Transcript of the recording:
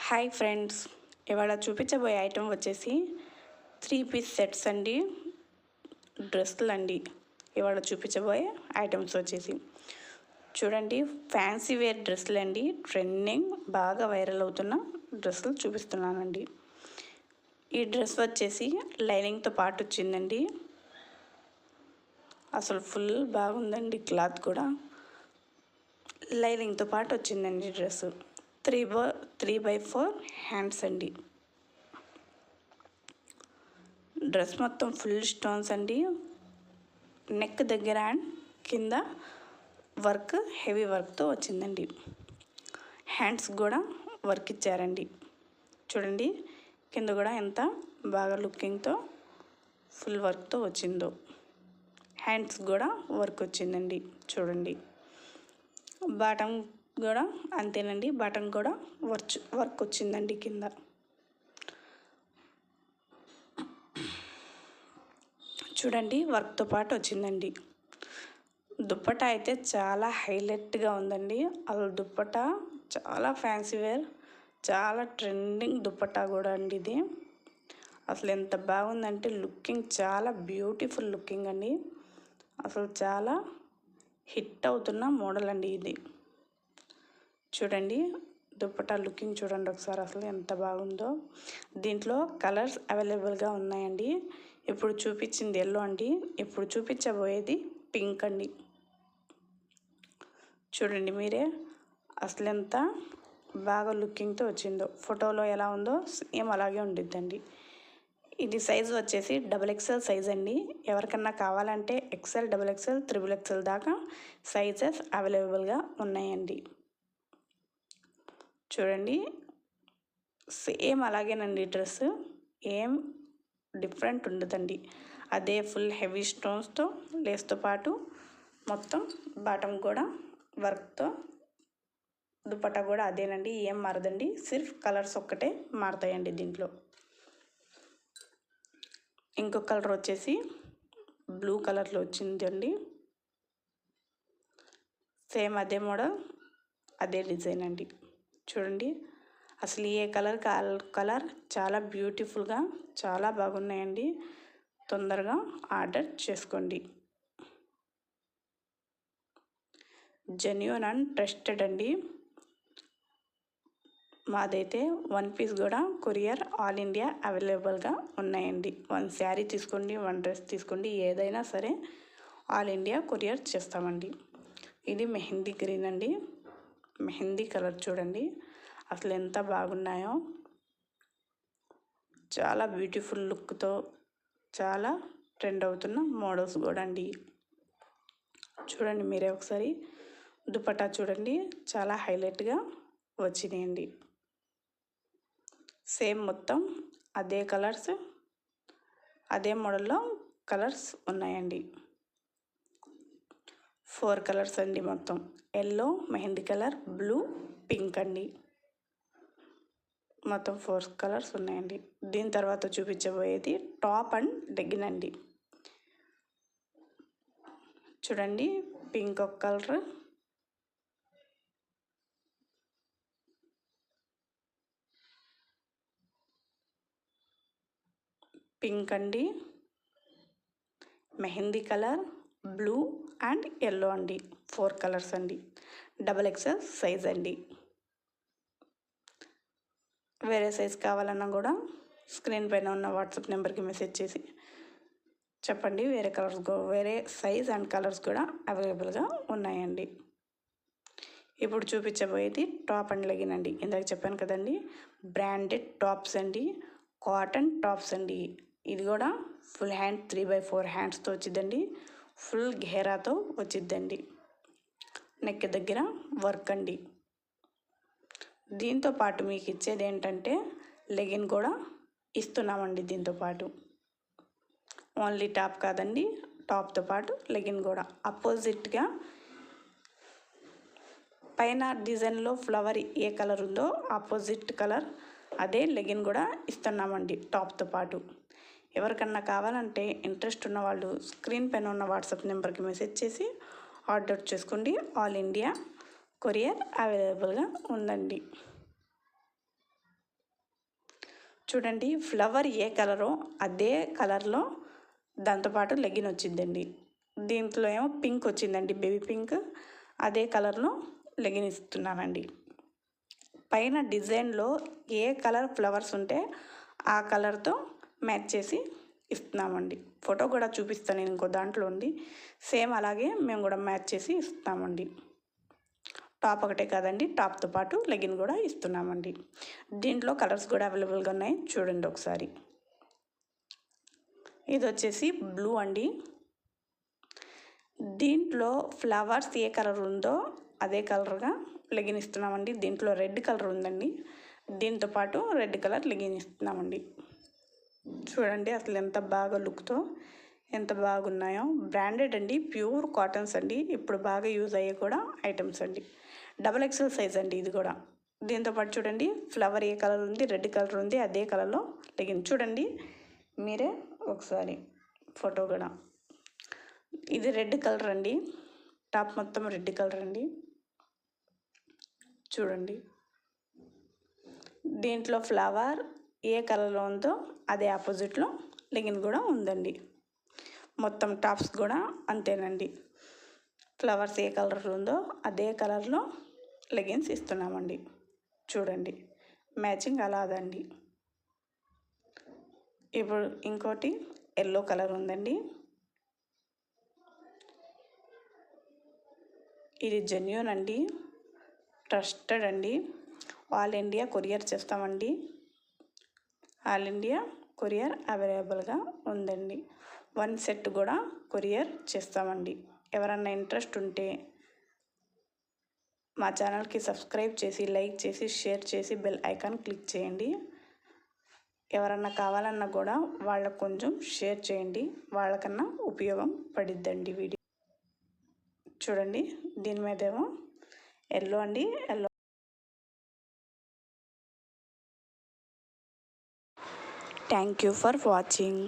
Hi friends, ఇవాళ చూపించబోయే item వచ్చేసి 3 పీస్ సెట్స్ అండి, డ్రెస్సులు అండి. ఇవాళ చూపించబోయే ఐటమ్స్ వచ్చేసి చూడండి, ఫ్యాన్సీ వేర్ డ్రెస్సులు అండి. ట్రెండింగ్ బాగా వైరల్ అవుతున్న డ్రెస్సులు చూపిస్తున్నానండి. ఈ డ్రెస్ వచ్చేసి లైనింగ్తో పాటు వచ్చిందండి. అసలు ఫుల్ బాగుందండి, క్లాత్ కూడా లైనింగ్తో పాటు వచ్చిందండి. డ్రెస్సు 3x4 హ్యాండ్స్ అండి. డ్రెస్ మొత్తం ఫుల్ స్టోన్స్ అండి. నెక్ దగ్గర అండ్ కింద వర్క్ హెవీ వర్క్తో వచ్చిందండి. హ్యాండ్స్ కూడా వర్క్ ఇచ్చారండి. చూడండి, కింద కూడా ఎంత బాగా లుకింగ్తో ఫుల్ వర్క్తో వచ్చిందో. హ్యాండ్స్ కూడా వర్క్ వచ్చిందండి. చూడండి, బాటమ్ కూడా అంతేనండి. బాటమ్ కూడా వర్క్ వచ్చిందండి కింద. చూడండి, వర్క్తో పాటు వచ్చిందండి. దుప్పటా అయితే చాలా హైలైట్గా ఉందండి. అసలు దుప్పటా చాలా ఫ్యాన్సీ వేర్, చాలా ట్రెండింగ్ దుప్పటా కూడా అండి ఇది. అసలు ఎంత బాగుందంటే లుకింగ్ చాలా బ్యూటిఫుల్ లుకింగ్ అండి. అసలు చాలా హిట్ అవుతున్న మోడల్ అండి ఇది. చూడండి, దుప్పటా లుకింగ్ చూడండి ఒకసారి, అసలు ఎంత బాగుందో. దీంట్లో కలర్స్ అవైలబుల్గా ఉన్నాయండి. ఇప్పుడు చూపించింది ఎల్లో అండి, ఇప్పుడు చూపించబోయేది పింక్ అండి. చూడండి మీరే, అసలు ఎంత బాగా లుకింగ్తో వచ్చిందో. ఫోటోలో ఎలా ఉందో సేమ్ అలాగే ఉండిద్దండి. ఇది సైజు వచ్చేసి XXL సైజ్ అండి. ఎవరికన్నా కావాలంటే XL, XXL, XXL దాకా సైజెస్ అవైలబుల్గా ఉన్నాయండి. చూడండి, సేమ్ అలాగేనండి. డ్రెస్ ఏం డిఫరెంట్ ఉండదండి. అదే ఫుల్ హెవీ స్టోన్స్తో లేస్తో పాటు మొత్తం బాటమ్ కూడా వర్క్తో, దుపట్టా కూడా అదేనండి, ఏం మారదండి. సిర్ఫ్ కలర్స్ ఒక్కటే మారుతాయండి దీంట్లో. ఇంకొక కలర్ వచ్చేసి బ్లూ కలర్లో వచ్చిందండి. సేమ్ అదే మోడల్, అదే డిజైన్ అండి. చూడండి, అసలు ఏ కలర్ కలర్ చాలా బ్యూటిఫుల్గా చాలా బాగున్నాయండి. తొందరగా ఆర్డర్ చేసుకోండి. జెన్యూన్ అండ్ ట్రస్టెడ్ అండి. మాదైతే 1 పీస్ కూడా కొరియర్ ఆల్ ఇండియా అవైలబుల్గా ఉన్నాయండి. 1 శారీ తీసుకోండి, 1 డ్రెస్ తీసుకోండి, ఏదైనా సరే ఆల్ ఇండియా కొరియర్ చేస్తామండి. ఇది మెహందీ గ్రీన్ అండి, మెహందీ కలర్. చూడండి అసలు ఎంత బాగున్నాయో. చాలా బ్యూటిఫుల్ లుక్తో చాలా ట్రెండ్ అవుతున్న మోడల్స్ కూడా అండి. చూడండి మీరే ఒకసారి, దుపట్టా చూడండి, చాలా హైలైట్గా వచ్చినాయండి. సేమ్ మొత్తం అదే కలర్స్, అదే మోడల్లో కలర్స్ ఉన్నాయండి. 4 కలర్స్ అండి మొత్తం. Yellow, mehndi colour, blue, pink అండి. మొత్తం 4 కలర్స్ ఉన్నాయండి. దీని తర్వాత చూపించబోయేది టాప్ అండ్ లెగ్గిన్ అండి. చూడండి, పింక్ ఒక కలర్, పింక్ అండి, mehndi colour, blue and yellow అండి. 4 కలర్స్ అండి. XXL సైజ్ అండి. వేరే సైజ్ కావాలన్నా కూడా స్క్రీన్ పైన ఉన్న వాట్సాప్ నెంబర్కి మెసేజ్ చేసి చెప్పండి. వేరే కలర్స్, వేరే సైజ్ అండ్ కలర్స్ కూడా అవైలబుల్గా ఉన్నాయండి. ఇప్పుడు చూపించబోయేది టాప్ అండ్ లెగిన్ అండి. ఇందాక చెప్పాను కదండి, బ్రాండెడ్ టాప్స్ అండి, కాటన్ టాప్స్ అండి. ఇది కూడా ఫుల్ హ్యాండ్ 3x4 హ్యాండ్స్తో వచ్చిందండి. ఫుల్ ఘేరాతో వచ్చిద్దండి. నెక్ దగ్గర వర్క్ అండి. దీంతో పాటు మీకు ఇచ్చేది ఏంటంటే లెగిన్ కూడా ఇస్తున్నామండి. దీంతో పాటు ఓన్లీ టాప్ కాదండి, టాప్తో పాటు లెగిన్ కూడా. అపోజిట్గా పైన డిజైన్లో ఫ్లవర్ ఏ కలర్ ఉందో ఆపోజిట్ కలర్ అదే లెగిన్ కూడా ఇస్తున్నామండి టాప్తో పాటు. ఎవరికన్నా కావాలంటే ఇంట్రెస్ట్ ఉన్న వాళ్ళు స్క్రీన్ పైన ఉన్న వాట్సాప్ నెంబర్కి మెసేజ్ చేసి ఆర్డర్ చేసుకోండి. ఆల్ ఇండియా కొరియర్ అవైలబుల్గా ఉందండి. చూడండి ఫ్లవర్ ఏ కలరో అదే కలర్లో దాంతోపాటు లెగిన్ వచ్చిందండి. దీంట్లో ఏమో పింక్ వచ్చిందండి, బేబీ పింక్. అదే కలర్లో లెగిన్ ఇస్తున్నానండి. పైన డిజైన్లో ఏ కలర్ ఫ్లవర్స్ ఉంటే ఆ కలర్తో మ్యాచ్ చేసి ఇస్తున్నామండి. ఫోటో కూడా చూపిస్తాను నేను, ఇంకో దాంట్లో ఉంది. సేమ్ అలాగే మేము కూడా మ్యాచ్ చేసి ఇస్తామండి. టాప్ ఒకటే కాదండి, టాప్తో పాటు లెగిన్ కూడా ఇస్తున్నామండి. దీంట్లో కలర్స్ కూడా అవైలబుల్గా ఉన్నాయి, చూడండి ఒకసారి. ఇది వచ్చేసి బ్లూ అండి. దీంట్లో ఫ్లవర్స్ ఏ కలర్ ఉందో అదే కలర్గా లెగిన్ ఇస్తున్నామండి. దీంట్లో రెడ్ కలర్ ఉందండి, దీంతో పాటు రెడ్ కలర్ లెగిన్ ఇస్తున్నామండి. చూడండి అసలు ఎంత బాగా లుక్తో ఎంత బాగున్నాయో. బ్రాండెడ్ అండి, ప్యూర్ కాటన్స్ అండి. ఇప్పుడు బాగా యూజ్ అయ్యే కూడా ఐటమ్స్ అండి. XXL సైజ్ అండి ఇది కూడా. దీంతోపాటు చూడండి ఫ్లవర్ ఏ కలర్ ఉంది, రెడ్ కలర్ ఉంది, అదే కలర్లో లెగిన్. చూడండి మీరే ఒకసారి ఫోటో కూడా. ఇది రెడ్ కలర్ అండి, టాప్ మొత్తం రెడ్ కలర్ అండి. చూడండి దీంట్లో ఫ్లవర్ ఏ కలర్లో ఉందో అదే ఆపోజిట్లో లెగిన్ కూడా ఉందండి. మొత్తం టాప్స్ కూడా అంతేనండి. ఫ్లవర్స్ ఏ కలర్ ఉందో అదే కలర్లో లెగిన్స్ ఇస్తున్నామండి. చూడండి మ్యాచింగ్ అలాదండి. ఇప్పుడు ఇంకోటి ఎల్లో కలర్ ఉందండి. ఇది జెన్యూన్ అండి, ట్రస్టెడ్ అండి. ఆల్ ఇండియా కొరియర్ చేస్తామండి. ఆల్ ఇండియా కొరియర్ అవైలబుల్గా ఉందండి. 1 సెట్ కూడా కొరియర్ చేస్తామండి. ఎవరన్నా ఇంట్రెస్ట్ ఉంటే మా ఛానల్కి సబ్స్క్రైబ్ చేసి, లైక్ చేసి, షేర్ చేసి, బెల్ ఐకాన్ క్లిక్ చేయండి. ఎవరన్నా కావాలన్నా కూడా వాళ్ళకు కొంచెం షేర్ చేయండి, వాళ్ళకన్నా ఉపయోగం పడిద్దండి వీడియో. చూడండి దీని మీదేమో ఎల్లో అండి, yellow. Thank you for watching.